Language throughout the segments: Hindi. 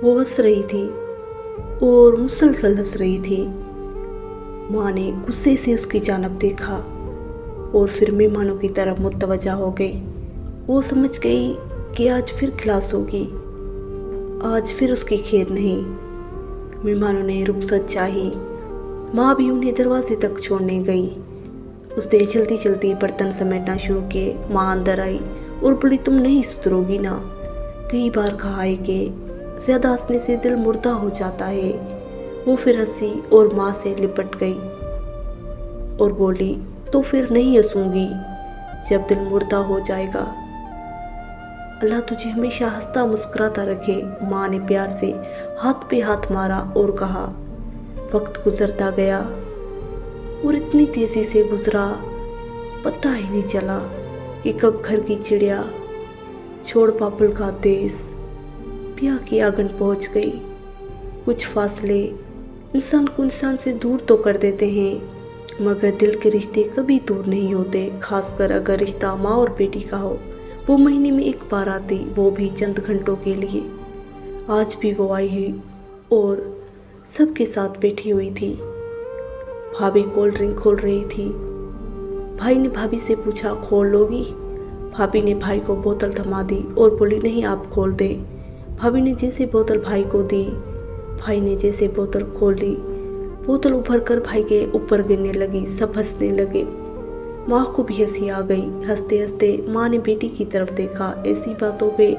वो हंस रही थी और मुसलसल हंस रही थी। माँ ने गुस्से से उसकी जानब देखा और फिर मेहमानों की तरफ मुतवज्जा हो गई। वो समझ गई कि आज फिर क्लास होगी, आज फिर उसकी खैर नहीं। मेहमानों ने रुखसत चाही। माँ भी उन्हें दरवाजे तक छोड़ने गई। उसने जल्दी जल्दी बर्तन समेटना शुरू किए। माँ अंदर आई और बोली, तुम नहीं सुधरोगी ना? कई बार कहा है कि ज़्यादा हंसने से दिल मुर्दा हो जाता है। वो फिर हंसी और माँ से लिपट गई और बोली, तो फिर नहीं हंसूंगी जब दिल मुर्दा हो जाएगा। अल्लाह तुझे हमेशा हंसता मुस्कुराता रखे। माँ ने प्यार से हाथ पे हाथ मारा और कहा। वक्त गुजरता गया और इतनी तेज़ी से गुजरा, पता ही नहीं चला कि कब घर की चिड़िया छोड़ पापल का देश ब्याह की आंगन पहुंच गई। कुछ फासले इंसान को इंसान से दूर तो कर देते हैं, मगर दिल के रिश्ते कभी दूर नहीं होते, खासकर अगर रिश्ता माँ और बेटी का हो। वो महीने में एक बार आती, वो भी चंद घंटों के लिए। आज भी वो आई है और सबके साथ बैठी हुई थी। भाभी कोल्ड ड्रिंक खोल रही थी। भाई ने भाभी से पूछा, खोल लोगी? भाभी ने भाई को बोतल थमा दी और बोली, नहीं आप खोल दे। भाभी ने जैसे बोतल भाई को दी, भाई ने जैसे बोतल खोल ली, बोतल उभर कर भाई के ऊपर गिरने लगी। सब हंसने लगे। माँ को भी हंसी आ गई। हंसते हंसते माँ ने बेटी की तरफ देखा। ऐसी बातों पे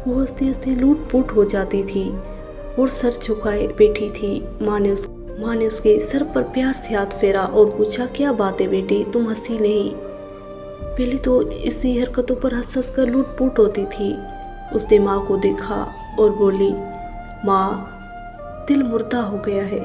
वो हंसते हंसते लूट पुट हो जाती थी और सर झुकाए बैठी थी। माँ ने उसके सर पर प्यार से हाथ फेरा और पूछा, क्या बात है बेटी, तुम हंसी नहीं? पहले तो इसी हरकतों पर हंस हंस कर लूट पुट होती थी। उसने माँ को देखा और बोली, माँ दिल मुर्दा हो गया है।